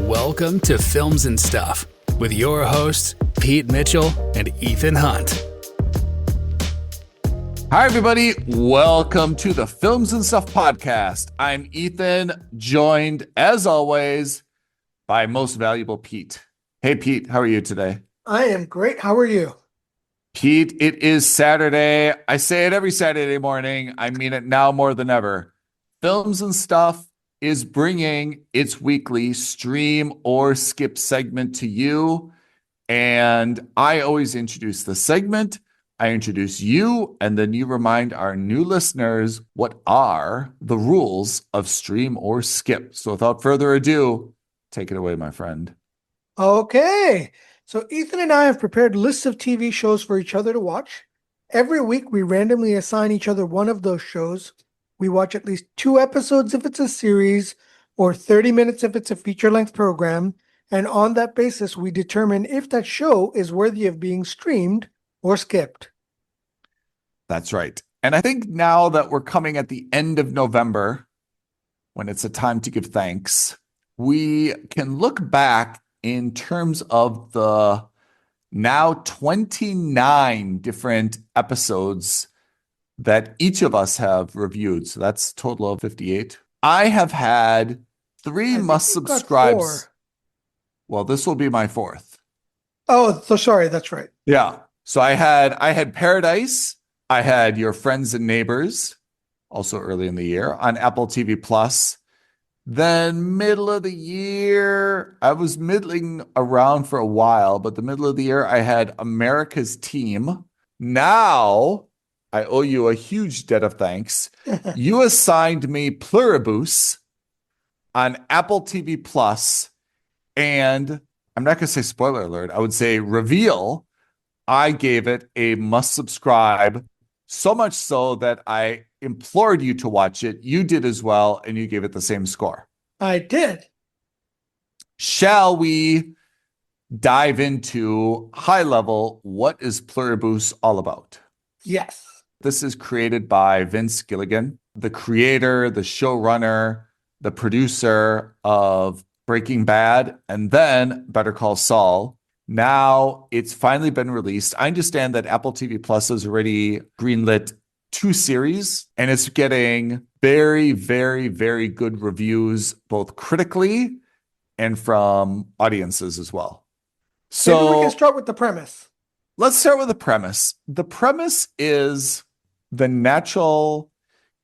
Welcome to Films and Stuff with your hosts, Pete Mitchell and Ethan Hunt. Hi, everybody. Welcome to the Films and Stuff podcast. I'm Ethan, joined, as always, by most valuable Pete. Hey, Pete, how are you today? I am great. How are you? Pete, it is Saturday. I say it every Saturday morning. I mean it now more than ever. Films and Stuff is bringing its weekly stream or skip segment to you. And I always introduce the segment. I introduce you, and then you remind our new listeners what are the rules of stream or skip. So without further ado, take it away, my friend. Okay. So Ethan and I have prepared lists of TV shows for each other to watch. Every week, we randomly assign each other one of those shows. We watch at least 2 episodes if it's a series, or 30 minutes if it's a feature-length program. And on that basis, we determine if that show is worthy of being streamed or skipped. That's right. And I think now that we're coming at the end of November, when it's a time to give thanks, we can look back in terms of the now 29 different episodes that each of us have reviewed. So that's a total of 58. I have had 3 must-subscribes. Well, this will be my 4th. Oh, so sorry. That's right. Yeah. So I had Paradise. I had Your Friends and Neighbors, also early in the year, on Apple TV Plus. Then middle of the year, I was middling around for a while, but the middle of the year, I had America's Team. Now, I owe you a huge debt of thanks. You assigned me Pluribus on Apple TV Plus, and I'm not going to say spoiler alert. I would say reveal. I gave it a must subscribe, so much so that I implored you to watch it. You did as well, and you gave it the same score. I did. Shall we dive into high level? What is Pluribus all about? Yes. This is created by Vince Gilligan, the creator, the showrunner, the producer of Breaking Bad, and then Better Call Saul. Now it's finally been released. I understand that Apple TV Plus has already greenlit 2 series, and it's getting very, very, very good reviews, both critically and from audiences as well. So maybe we can start with the premise. Let's start with the premise. The premise is the natural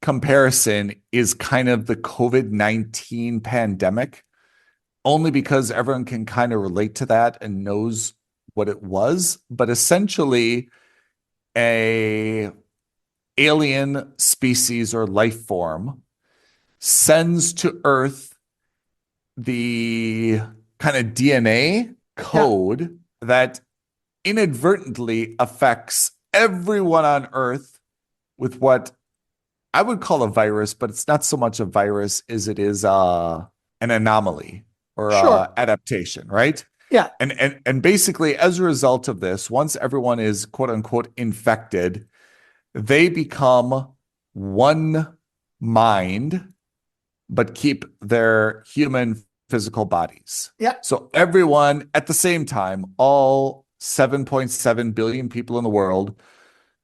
comparison is kind of the COVID-19 pandemic, only because everyone can kind of relate to that and knows what it was. But essentially, a alien species or life form sends to Earth the kind of DNA code that inadvertently affects everyone on Earth with what I would call a virus, but it's not so much a virus as it is an anomaly or adaptation, right? Yeah. And basically, as a result of this, once everyone is quote unquote infected, they become one mind, but keep their human physical bodies. Yeah. So everyone at the same time, all 7.7 billion people in the world,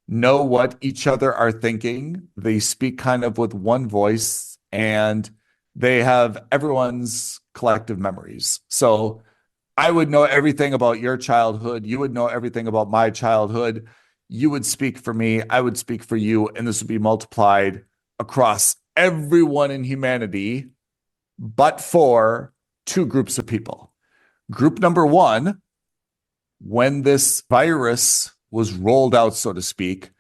know what each other are thinking. They speak kind of with one voice, and they have everyone's collective memories. So I would know everything about your childhood. You would know everything about my childhood. You would speak for me. I would speak for you. And this would be multiplied across everyone in humanity, but for 2 groups of people. Group number 1, when this virus was rolled out, so to speak,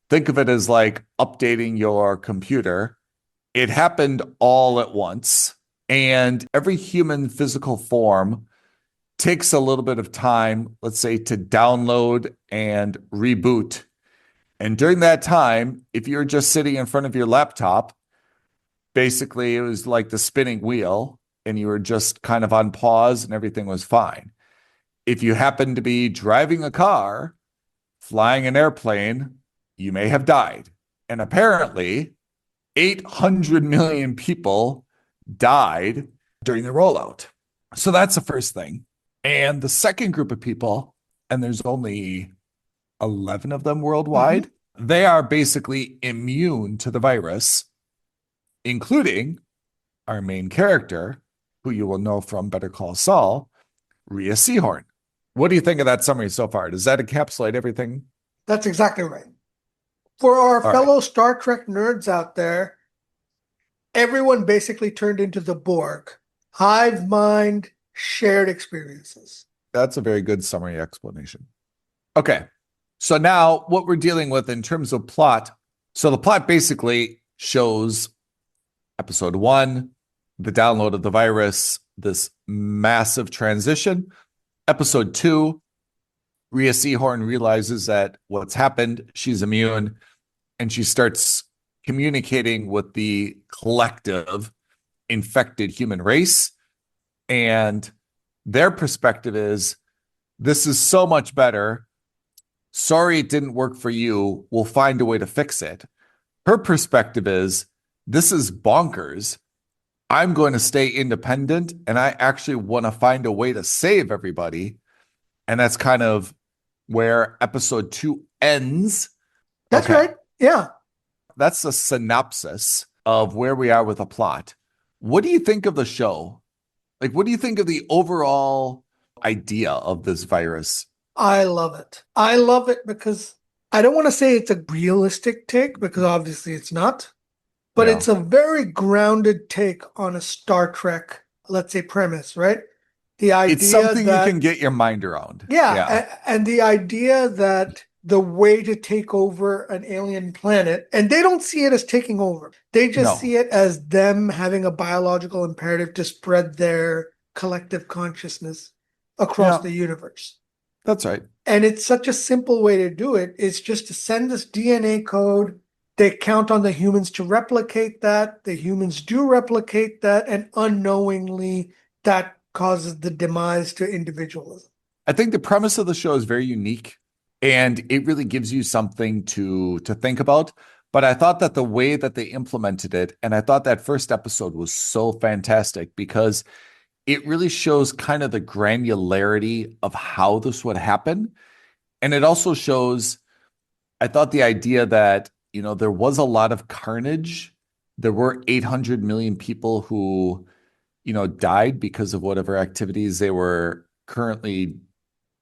think of it as like updating your computer. It happened all at once, and every human physical form takes a little bit of time, let's say, to download and reboot. And during that time, if you're just sitting in front of your laptop, basically it was like the spinning wheel, and you were just kind of on pause and everything was fine. If you happen to be driving a car, flying an airplane, you may have died. And apparently, 800 million people died during the rollout. So that's the first thing. And the second group of people, and there's only 11 of them worldwide, they are basically immune to the virus, including our main character, who you will know from Better Call Saul, Rhea Seehorn. What do you think of that summary so far? Does that encapsulate everything? That's exactly right. For our fellow Star Trek nerds out there, everyone basically turned into the Borg. Hive mind, shared experiences. That's a very good summary explanation. Okay. So now what we're dealing with in terms of plot. So the plot basically shows episode 1, the download of the virus, this massive transition. Episode 2, Rhea Seehorn realizes that what's happened, she's immune, and she starts communicating with the collective infected human race. And their perspective is, this is so much better. Sorry it didn't work for you. We'll find a way to fix it. Her perspective is, this is bonkers. I'm going to stay independent, and I actually want to find a way to save everybody. And that's kind of where episode 2 ends. That's right. Yeah. That's a synopsis of where we are with the plot. What do you think of the show? Like, what do you think of the overall idea of this virus? I love it. I love it because I don't want to say it's a realistic take, because obviously it's not, but it's a very grounded take on a Star Trek, let's say, premise, right? The idea it's something that, you can get your mind around. Yeah. And the idea that the way to take over an alien planet, and they don't see it as taking over. They just see it as them having a biological imperative to spread their collective consciousness across the universe. That's right. And it's such a simple way to do it. It's just to send this DNA code. They count on the humans to replicate that. The humans do replicate that. And unknowingly, that causes the demise to individualism. I think the premise of the show is very unique, and it really gives you something to think about. But I thought that the way that they implemented it, and I thought that first episode was so fantastic because it really shows kind of the granularity of how this would happen. And it also shows, I thought, the idea that, there was a lot of carnage. There were 800 million people who, died because of whatever activities they were currently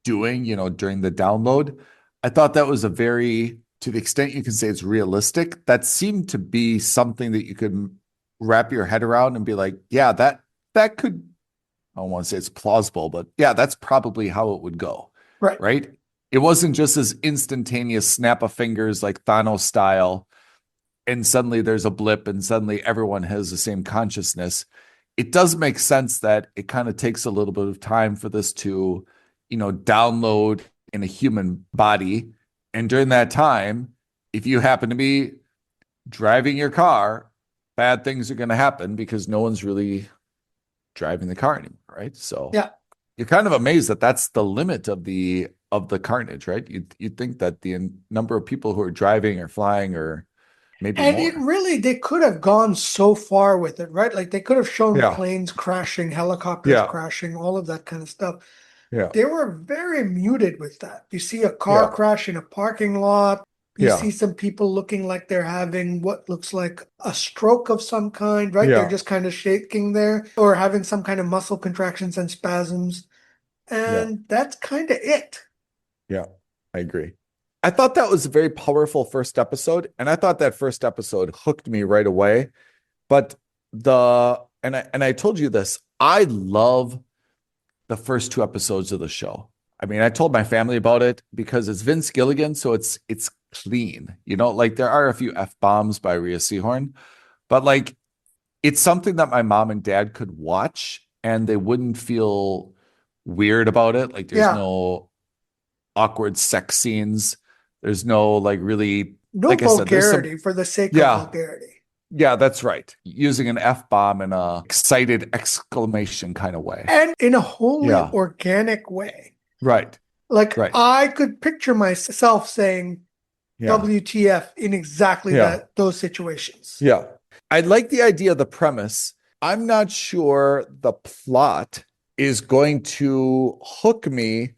doing, during the download. I thought that was a very, to the extent you can say it's realistic, that seemed to be something that you could wrap your head around and be like, yeah, that could, I don't want to say it's plausible, but yeah, that's probably how it would go. Right? It wasn't just this instantaneous snap of fingers like Thanos style, and suddenly there's a blip and suddenly everyone has the same consciousness. It does make sense that it kind of takes a little bit of time for this to, download in a human body. And during that time, if you happen to be driving your car, bad things are going to happen because no one's really driving the car anymore, right? So you're kind of amazed that that's the limit of the carnage, right? You'd think that the number of people who are driving or flying or maybe more. They could have gone so far with it, right? Like they could have shown planes crashing, helicopters crashing, all of that kind of stuff. Yeah. They were very muted with that. You see a car crash in a parking lot. You see some people looking like they're having what looks like a stroke of some kind, right? They're just kind of shaking there or having some kind of muscle contractions and spasms. And that's kind of it. Yeah, I agree. I thought that was a very powerful first episode. And I thought that first episode hooked me right away. But I told you this, I love the first 2 episodes of the show. I mean, I told my family about it because it's Vince Gilligan, so it's clean. Like there are a few F-bombs by Rhea Seehorn, but like it's something that my mom and dad could watch and they wouldn't feel weird about it. Like there's no awkward sex scenes. There's no really like vulgarity for the sake of vulgarity. Yeah, that's right. Using an F-bomb in a excited exclamation kind of way. And in a wholly organic way. Right. I could picture myself saying WTF in exactly those situations. Yeah. I like the idea of the premise. I'm not sure the plot is going to hook me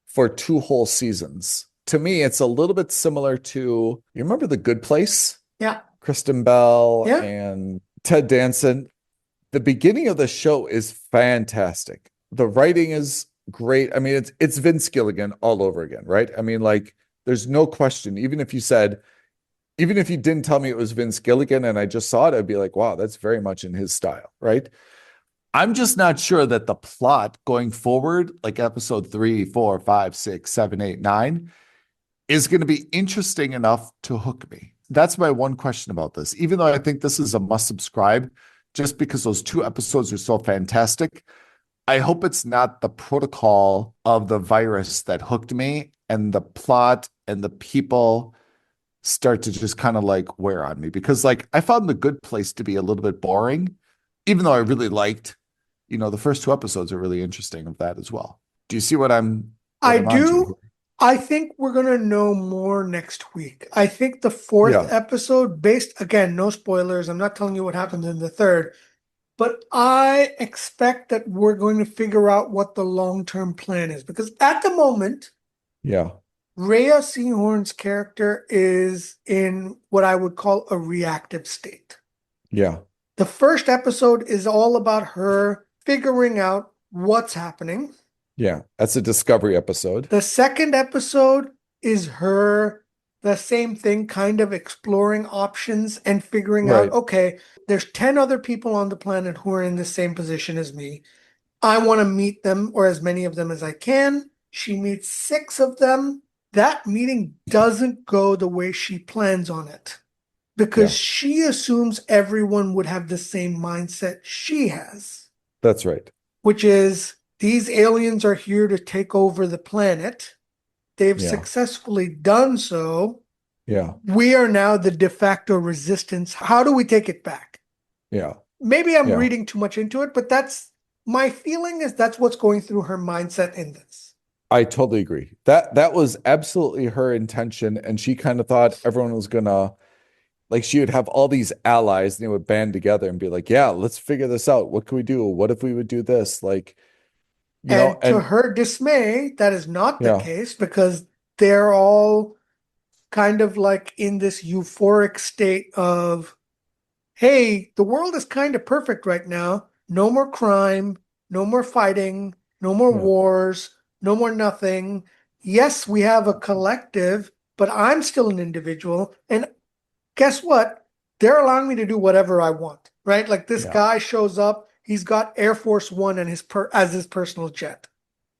for 2 whole seasons. To me, it's a little bit similar to, you remember The Good Place? Yeah. Kristen Bell Yeah. and Ted Danson. The beginning of the show is fantastic. The writing is great. I mean, it's Vince Gilligan all over again, right? I mean, like, there's no question. Even if you didn't tell me it was Vince Gilligan and I just saw it, I'd be like, wow, that's very much in his style, right? I'm just not sure that the plot going forward, like episode 3, 4, 5, 6, 7, 8, 9, is going to be interesting enough to hook me. That's my one question about this. Even though I think this is a must subscribe, just because those 2 episodes are so fantastic, I hope it's not the protocol of the virus that hooked me and the plot and the people start to just kind of like wear on me. Because like I found The Good Place to be a little bit boring, even though I really liked, the first 2 episodes are really interesting of that as well. Do you see what I'm I onto do. here? I think we're going to know more next week. I think the 4th episode, based, again, no spoilers. I'm not telling you what happens in the 3rd, but I expect that we're going to figure out what the long-term plan is. Because at the moment, Yeah. Rhea Seehorn's character is in what I would call a reactive state. Yeah. The first episode is all about her figuring out what's happening. Yeah. That's a discovery episode. The second episode is her, the same thing, kind of exploring options and figuring out, okay, there's 10 other people on the planet who are in the same position as me. I want to meet them, or as many of them as I can. She meets 6 of them. That meeting doesn't go the way she plans on it because she assumes everyone would have the same mindset she has. That's right. Which is, these aliens are here to take over the planet. They've successfully done so. Yeah. We are now the de facto resistance. How do we take it back? Yeah. Maybe I'm reading too much into it, but that's my feeling is that's what's going through her mindset in this. I totally agree. That was absolutely her intention. And she kind of thought everyone was gonna, like, she would have all these allies and they would band together and be like, yeah, let's figure this out. What can we do? What if we would do this? Like, to her dismay, that is not the case because they're all kind of like in this euphoric state of, hey, the world is kind of perfect right now. No more crime, no more fighting, no more wars, no more nothing. Yes, we have a collective, but I'm still an individual. And guess what? They're allowing me to do whatever I want, right? Like this guy shows up. He's got Air Force One and as his personal jet.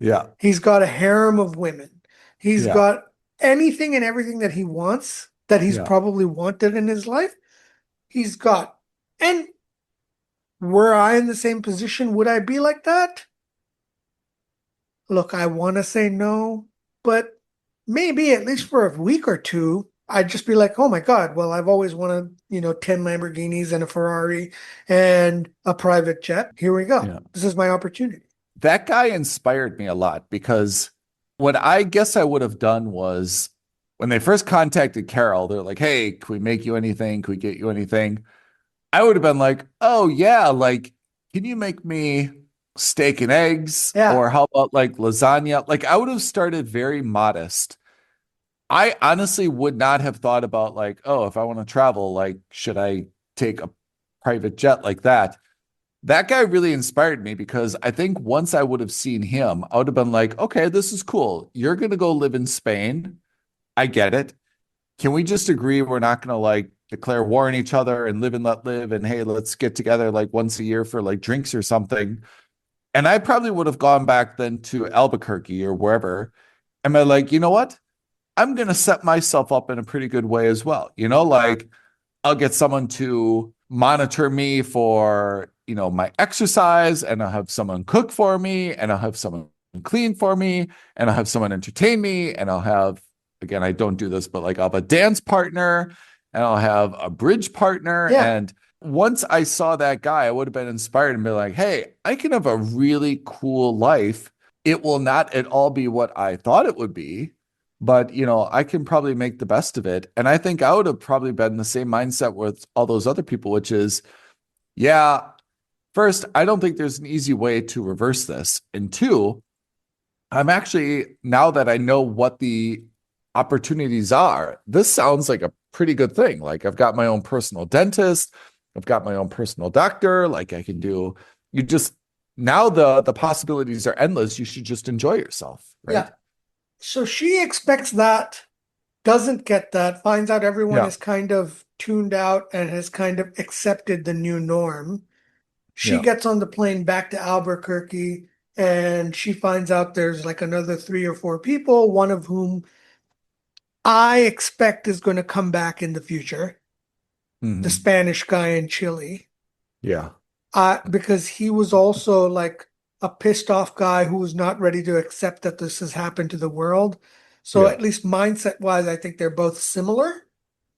Yeah. He's got a harem of women. He's got anything and everything that he wants, that he's probably wanted in his life. He's got. And were I in the same position, would I be like that? Look, I want to say no, but maybe at least for a week or 2, I'd just be like, oh my God, well, I've always wanted, 10 Lamborghinis and a Ferrari and a private jet. Here we go. Yeah. This is my opportunity. That guy inspired me a lot because what I guess I would have done was when they first contacted Carol, they're like, hey, can we make you anything? Can we get you anything? I would have been like, oh yeah, like, can you make me steak and eggs? Yeah. Or how about like lasagna? Like I would have started very modest. I honestly would not have thought about like, oh, if I want to travel, like, should I take a private jet like that? That guy really inspired me because I think once I would have seen him, I would have been like, okay, this is cool. You're going to go live in Spain. I get it. Can we just agree we're not going to like declare war on each other and live and let live? And hey, let's get together like once a year for like drinks or something. And I probably would have gone back then to Albuquerque or wherever. And I'm like, you know what? I'm going to set myself up in a pretty good way as well. Like I'll get someone to monitor me for, my exercise, and I'll have someone cook for me, and I'll have someone clean for me, and I'll have someone entertain me, and I'll have, again, I don't do this, but like I'll have a dance partner, and I'll have a bridge partner. Yeah. And once I saw that guy, I would have been inspired and be like, hey, I can have a really cool life. It will not at all be what I thought it would be, but, I can probably make the best of it. And I think I would have probably been the same mindset with all those other people, which is, yeah, first, I don't think there's an easy way to reverse this. And two, I'm actually, now that I know what the opportunities are, this sounds like a pretty good thing. Like I've got my own personal dentist, I've got my own personal doctor, like I can do, you just, now the possibilities are endless. You should just enjoy yourself, right? Yeah. So she expects that, doesn't get that, finds out everyone Yeah. is kind of tuned out and has kind of accepted the new norm. She Yeah. gets on the plane back to Albuquerque and she finds out there's like another 3 or 4 people, one of whom I expect is going to come back in the future, the Mhm. Spanish guy in Chile. Yeah. Because he was also like a pissed off guy who was not ready to accept that this has happened to the world. So Yeah. at least mindset wise, I think they're both similar.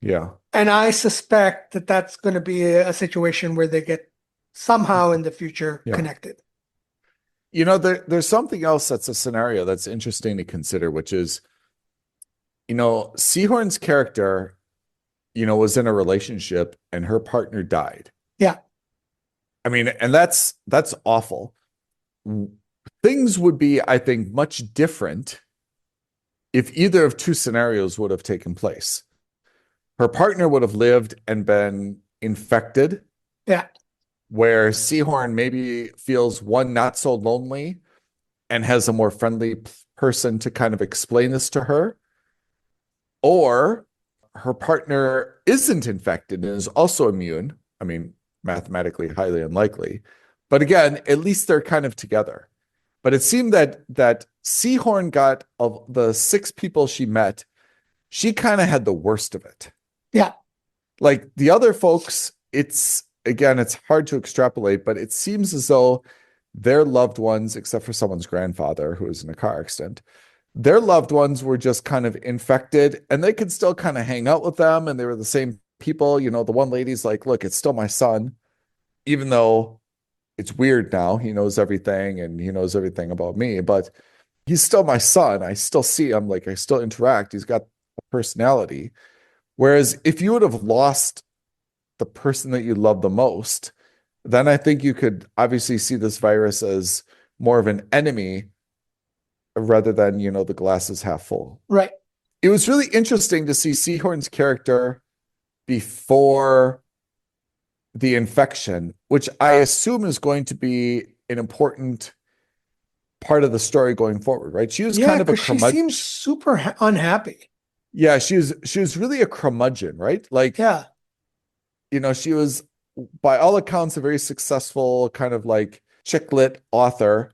Yeah. And I suspect that that's going to be a situation where they get somehow in the future Yeah. connected. You know, there's something else that's a scenario that's interesting to consider, which is, Seahorn's character, was in a relationship and her partner died. Yeah. I mean, and that's awful. Things would be, I think, much different if either of two scenarios would have taken place. Her partner would have lived and been infected, Yeah. where Seahorn maybe feels one, not so lonely and has a more friendly person to kind of explain this to her. Or her partner isn't infected and is also immune. I mean, mathematically highly unlikely. But again, at least they're kind of together. But it seemed that Seahorn got, of the 6 people she met, she kind of had the worst of it. Yeah. Like the other folks, it's hard to extrapolate, but it seems as though their loved ones, except for someone's grandfather who was in a car accident, their loved ones were just kind of infected and they could still kind of hang out with them. And they were the same people. The one lady's like, look, it's still my son, even though it's weird now. He knows everything and he knows everything about me, but he's still my son. I still see him, like I still interact. He's got a personality. Whereas if you would have lost the person that you love the most, then I think you could obviously see this virus as more of an enemy rather than, the glass is half full. Right. It was really interesting to see Seahorn's character before the infection, which I assume is going to be an important part of the story going forward, right? She was kind of a she seems super unhappy. Yeah, she was really a curmudgeon, right? Like, Yeah. She was, by all accounts, a very successful kind of like chick lit author.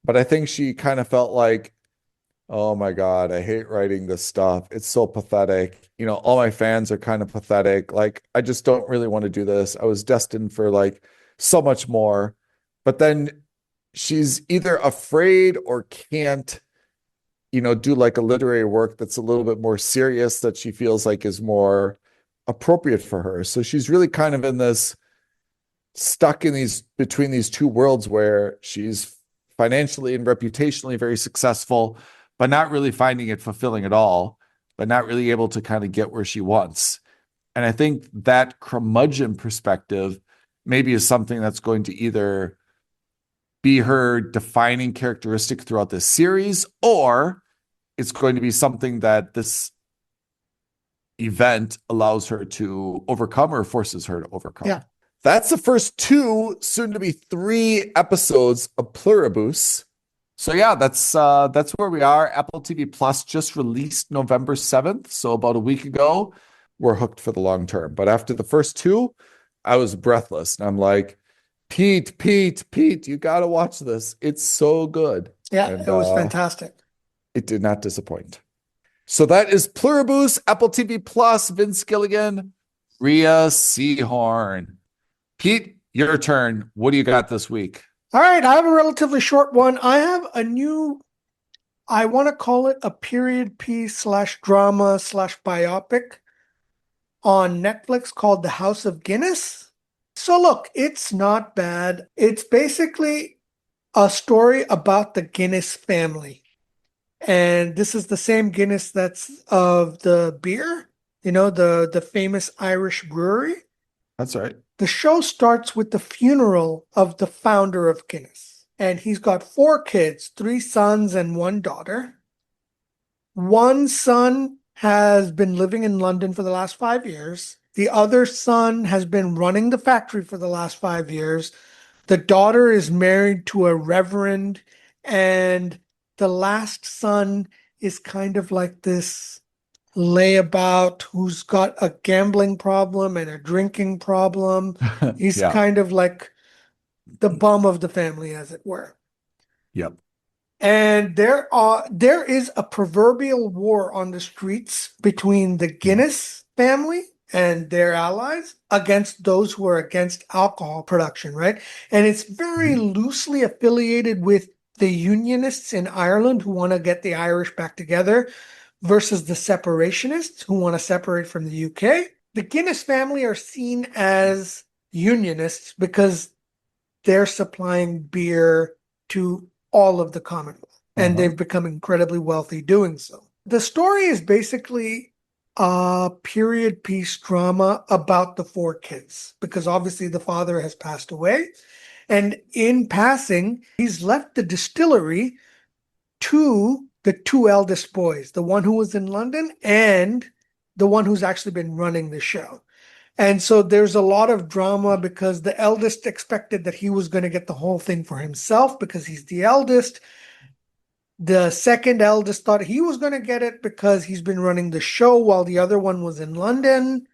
But I think she kind of felt like, oh my God, I hate writing this stuff. It's so pathetic. All my fans are kind of pathetic. Like, I just don't really want to do this. I was destined for like so much more. But then she's either afraid or can't, do like a literary work that's a little bit more serious that she feels like is more appropriate for her. So she's really kind of in this stuck in between these two worlds where she's financially and reputationally very successful, but not really finding it fulfilling at all, but not really able to kind of get where she wants. And I think that curmudgeon perspective maybe is something that's going to either be her defining characteristic throughout this series, or it's going to be something that this event allows her to overcome or forces her to overcome. Yeah. That's the first 2, soon to be 3 episodes of Pluribus. So yeah, that's where we are. Apple TV Plus just released November 7th. So about a week ago, we're hooked for the long term. But after the first 2, I was breathless. And I'm like, Pete, you got to watch this. It's so good. Yeah, and, it was fantastic. It did not disappoint. So that is Pluribus, Apple TV Plus, Vince Gilligan, Rhea Seahorn. Pete, your turn. What do you got this week? All right, I have a relatively short one. I have a new, I want to call it a period piece / drama / biopic on Netflix called The House of Guinness. So look, it's not bad. It's basically a story about the Guinness family. And this is the same Guinness that's of the beer, the famous Irish brewery. That's right. The show starts with the funeral of the founder of Guinness. And he's got 4 kids, 3 sons and 1 daughter. One son has been living in London for the last 5 years. The other son has been running the factory for the last 5 years. The daughter is married to a reverend, and the last son is kind of like this layabout who's got a gambling problem and a drinking problem. He's Yeah. kind of like the bum of the family, as it were. Yep. And there is a proverbial war on the streets between the Guinness family and their allies against those who are against alcohol production, right? And it's very Mhm. loosely affiliated with the Unionists in Ireland who want to get the Irish back together versus the separationists who want to separate from the UK. The Guinness family are seen as Unionists because they're supplying beer to all of the Commonwealth, and Uh-huh. they've become incredibly wealthy doing so. The story is basically a period piece drama about the 4 kids, because obviously the father has passed away. And in passing, he's left the distillery to the 2 eldest boys, the one who was in London and the one who's actually been running the show. And so there's a lot of drama because the eldest expected that he was going to get the whole thing for himself because he's the eldest. The second eldest thought he was going to get it because he's been running the show while the other one was in London.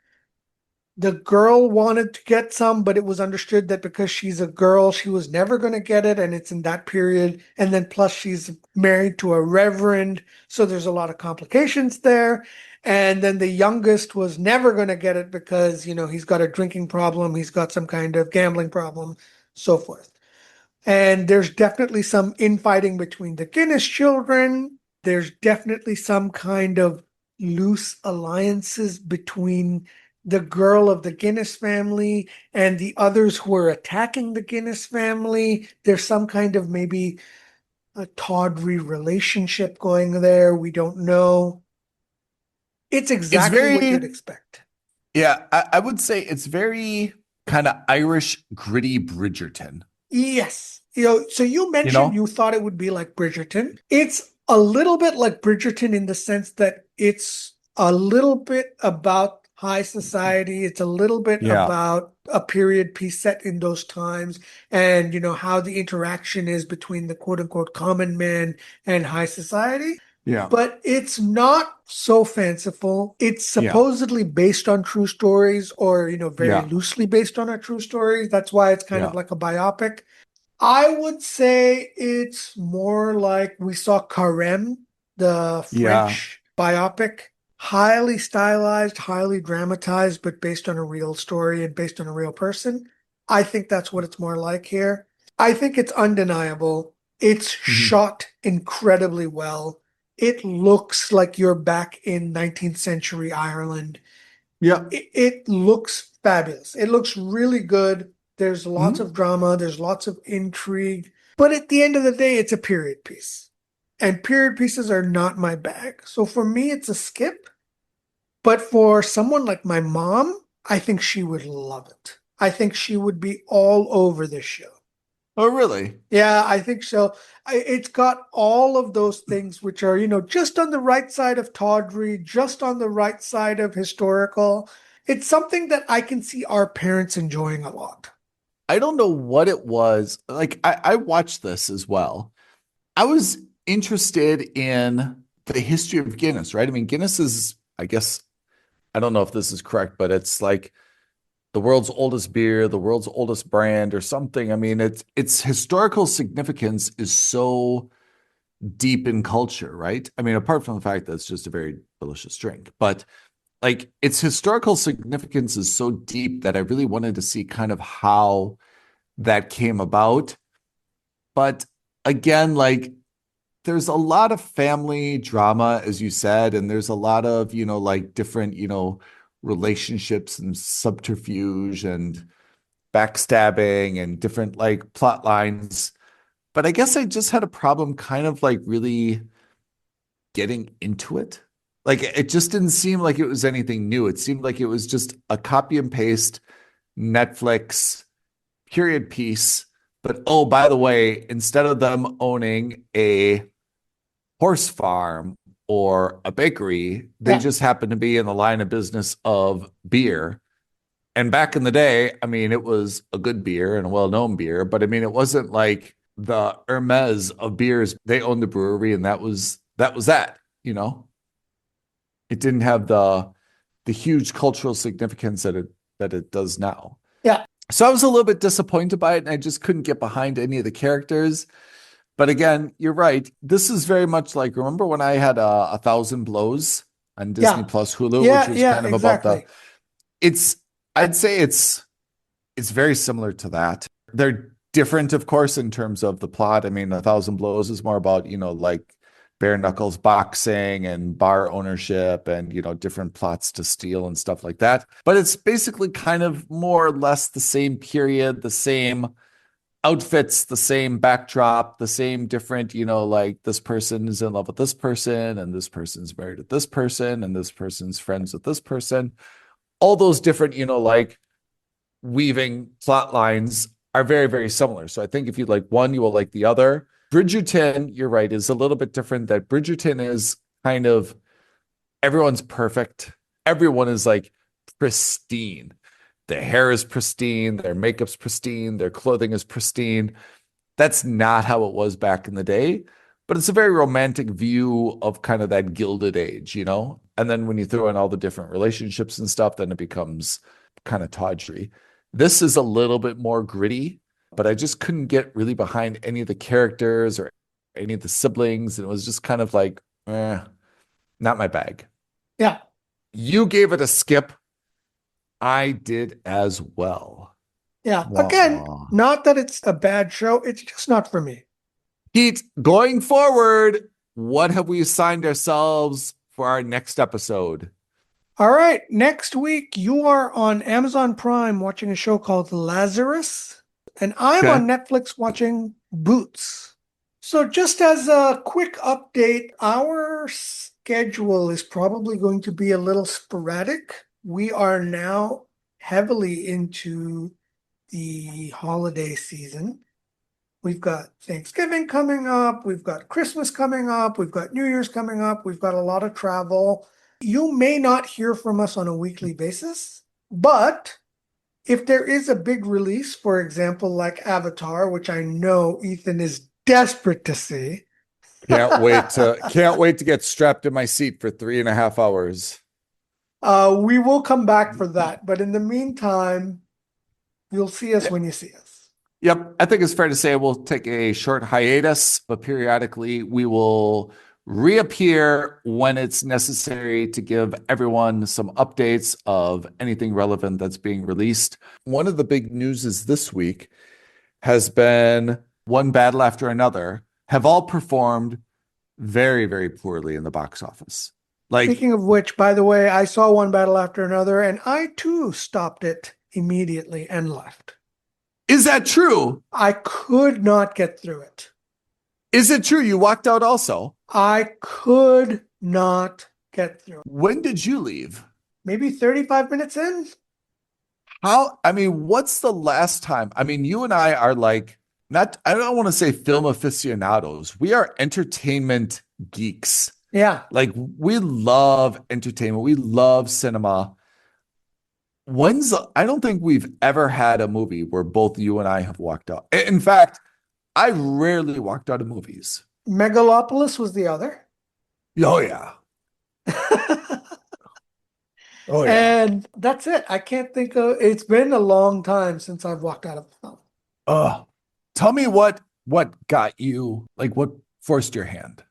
The girl wanted to get some, but it was understood that because she's a girl, she was never going to get it. And it's in that period. And then plus she's married to a reverend. So there's a lot of complications there. And then the youngest was never going to get it because, he's got a drinking problem. He's got some kind of gambling problem, so forth. And there's definitely some infighting between the Guinness children. There's definitely some kind of loose alliances between the girl of the Guinness family and the others who are attacking the Guinness family. There's some kind of maybe a tawdry relationship going there. We don't know. It's It's exactly what very, you'd expect. yeah, I would say it's very kind of Irish gritty Bridgerton, Yes. So you you mentioned know? you thought it would be like Bridgerton. It's a little bit like Bridgerton in the sense that it's a little bit about high society. It's a little bit Yeah. about a period piece set in those times and, how the interaction is between the quote unquote common man and high society. Yeah. But it's not so fanciful. It's Yeah. supposedly based on true stories or, very Yeah. loosely based on a true story. That's why it's kind Yeah. of like a biopic. I would say it's more like we saw Carême, the Yeah. French biopic, highly stylized, highly dramatized, but based on a real story and based on a real person. I think that's what it's more like here. I think it's undeniable. It's Mhm. shot incredibly well. It looks like you're back in 19th century Ireland. Yeah. It looks fabulous. It looks really good. There's lots Mhm. of drama, there's lots of intrigue, but at the end of the day, it's a period piece. And period pieces are not my bag. So for me, it's a skip. But for someone like my mom, I think she would love it. I think she would be all over this show. Oh, really? Yeah, I think so. It's got all of those things which are, just on the right side of tawdry, just on the right side of historical. It's something that I can see our parents enjoying a lot. I don't know what it was. Like, I watched this as well. I was interested in the history of Guinness, right? I mean, Guinness is, I guess, I don't know if this is correct, but it's like the world's oldest beer, the world's oldest brand or something. I mean, its historical significance is so deep in culture, right? I mean, apart from the fact that it's just a very delicious drink, but like its historical significance is so deep that I really wanted to see kind of how that came about. But again, like there's a lot of family drama, as you said, and there's a lot of, like different, relationships and subterfuge and backstabbing and different like plot lines. But I guess I just had a problem kind of like really getting into it. Like it just didn't seem like it was anything new. It seemed like it was just a copy and paste Netflix period piece. But oh, by the way, instead of them owning a horse farm or a bakery, they Yeah. just happen to be in the line of business of beer. And back in the day, I mean, it was a good beer and a well-known beer, but I mean, it wasn't like the Hermes of beers. They owned the brewery, and that. It didn't have the huge cultural significance that it does now. Yeah. So I was a little bit disappointed by it, and I just couldn't get behind any of the characters. But again, you're right. This is very much like, remember when I had a Thousand Blows on Disney Yeah. Plus Hulu, Yeah, which was yeah, kind of exactly. about it's I'd say it's very similar to that. They're different, of course, in terms of the plot. I mean, A Thousand Blows is more about, like bare knuckles boxing and bar ownership and, different plots to steal and stuff like that. But it's basically kind of more or less the same period, the same outfits, the same backdrop, the same different, like this person is in love with this person and this person's married to this person and this person's friends with this person. All those different, like weaving plot lines are very, very similar. So I think if you like one, you will like the other. Bridgerton, you're right, is a little bit different. That Bridgerton is kind of everyone's perfect. Everyone is like pristine. Their hair is pristine, their makeup's pristine, their clothing is pristine. That's not how it was back in the day, but it's a very romantic view of kind of that Gilded Age, And then when you throw in all the different relationships and stuff, then it becomes kind of tawdry. This is a little bit more gritty, but I just couldn't get really behind any of the characters or any of the siblings. And it was just kind of like, not my bag. Yeah. You gave it a skip. I did as well. Yeah. Wah, Again, wah. not that it's a bad show. It's just not for me. Pete, going forward, what have we assigned ourselves for our next episode? All right. Next week, you are on Amazon Prime watching a show called Lazarus, and I'm Okay. on Netflix watching Boots. So just as a quick update, our schedule is probably going to be a little sporadic. We are now heavily into the holiday season. We've got Thanksgiving coming up. We've got Christmas coming up. We've got New Year's coming up. We've got a lot of travel. You may not hear from us on a weekly basis, but if there is a big release, for example, like Avatar, which I know Ethan is desperate to see. Can't wait to get strapped in my seat for 3.5 hours. We will come back for that. But in the meantime, you'll see us when you see us. Yep. I think it's fair to say we'll take a short hiatus, but periodically we will reappear when it's necessary to give everyone some updates of anything relevant that's being released. One of the big news is this week has been One Battle After Another have all performed very, very poorly in the box office. Speaking of which, by the way, I saw One Battle After Another, and I too stopped it immediately and left. Is that true? I could not get through it. Is it true? You walked out also? I could not get through it. When did you leave? Maybe 35 minutes in? What's the last time? I mean, you and I are like, I don't want to say film aficionados. We are entertainment geeks. Yeah. Like, we love entertainment. We love cinema. I don't think we've ever had a movie where both you and I have walked out. In fact, I rarely walked out of movies. Megalopolis was the other. Oh, yeah. Oh, yeah. And that's it. I can't think of, it's been a long time since I've walked out of the film. Tell me what got you, like what forced your hand?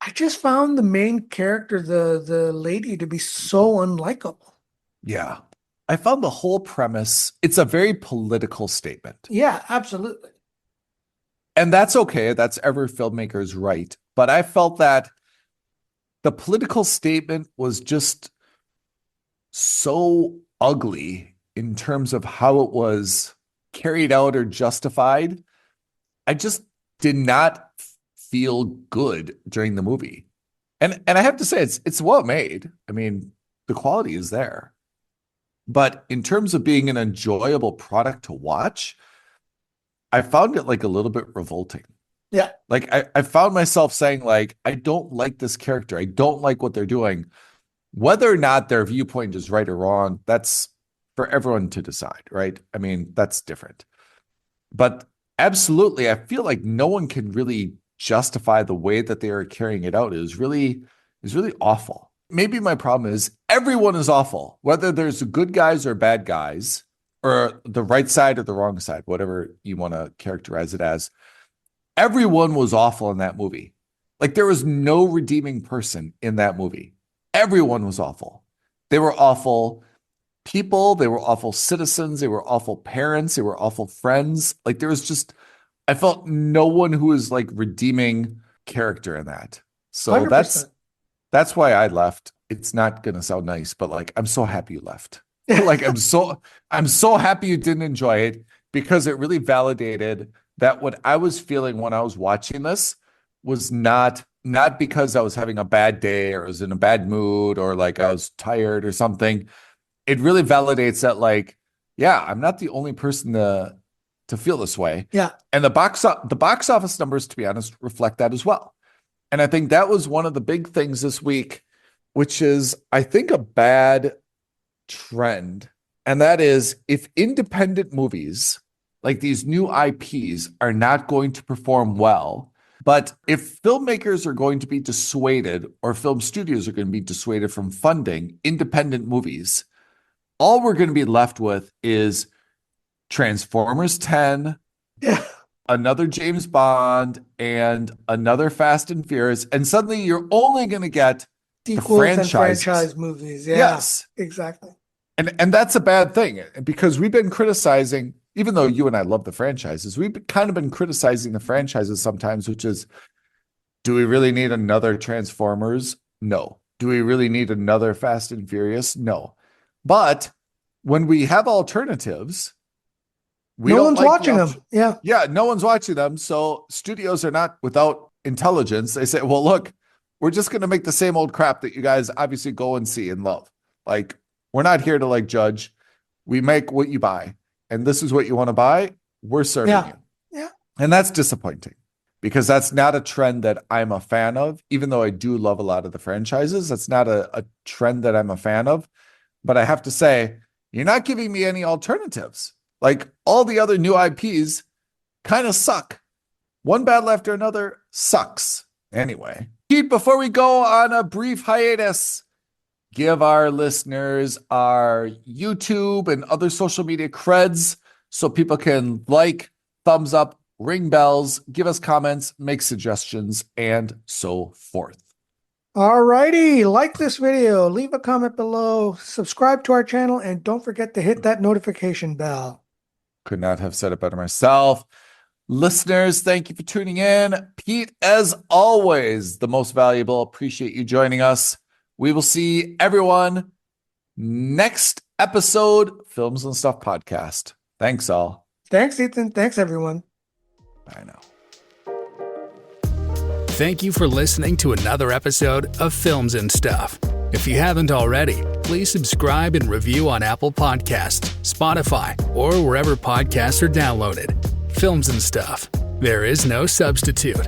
I just found the main character, the lady, to be so unlikable. Yeah. I found the whole premise, it's a very political statement. Yeah, absolutely. And that's okay. That's every filmmaker's right. But I felt that the political statement was just so ugly in terms of how it was carried out or justified. I just did not feel good during the movie. And I have to say, it's well made. I mean, the quality is there. But in terms of being an enjoyable product to watch, I found it like a little bit revolting. Yeah. Like I found myself saying like, I don't like this character. I don't like what they're doing. Whether or not their viewpoint is right or wrong, that's for everyone to decide, right? I mean, that's different. But absolutely, I feel like no one can really justify the way that they are carrying it out. It is really awful. Maybe my problem is everyone is awful, whether there's good guys or bad guys, or the right side or the wrong side, whatever you want to characterize it as. Everyone was awful in that movie. Like there was no redeeming person in that movie. Everyone was awful. They were awful people. They were awful citizens. They were awful parents. They were awful friends. Like there was just, I felt no one who was like redeeming character in that. So 100%. that's why I left. It's not going to sound nice, but like, I'm so happy you left. Like, I'm so happy you didn't enjoy it, because it really validated that what I was feeling when I was watching this was not because I was having a bad day or I was in a bad mood or like I was tired or something. It really validates that like, yeah, I'm not the only person to feel this way. Yeah. And the box office numbers, to be honest, reflect that as well. And I think that was one of the big things this week, which is, I think, a bad trend. And that is, if independent movies like these new IPs are not going to perform well, but if filmmakers are going to be dissuaded or film studios are going to be dissuaded from funding independent movies, all we're going to be left with is Transformers 10, Yeah. another James Bond, and another Fast and Furious. And suddenly you're only going to get Sequels and franchise movies. Yeah. Yes. Exactly. And that's a bad thing, because we've been criticizing, even though you and I love the franchises, we've kind of been criticizing the franchises sometimes, which is, do we really need another Transformers? No. Do we really need another Fast and Furious? No. But when we have alternatives, no one's watching them. Yeah. Yeah, no one's watching them. So studios are not without intelligence. They say, well, look, we're just going to make the same old crap that you guys obviously go and see and love. Like, we're not here to like judge. We make what you buy, and this is what you want to buy. We're serving you. Yeah. And that's disappointing, because that's not a trend that I'm a fan of, even though I do love a lot of the franchises. That's not a trend that I'm a fan of. But I have to say, you're not giving me any alternatives. Like, all the other new IPs kind of suck. One battle after another sucks. Anyway, Pete, before we go on a brief hiatus, give our listeners our YouTube and other social media creds so people can like, thumbs up, ring bells, give us comments, make suggestions, and so forth. All righty. Like this video, leave a comment below, subscribe to our channel, and don't forget to hit that notification bell. Could not have said it better myself. Listeners, thank you for tuning in. Pete, as always, the most valuable. Appreciate you joining us. We will see everyone next episode, Films and Stuff Podcast. Thanks, all. Thanks, Ethan. Thanks, everyone. Bye now. Thank you for listening to another episode of Films and Stuff. If you haven't already, please subscribe and review on Apple Podcasts, Spotify, or wherever podcasts are downloaded. Films and Stuff. There is no substitute.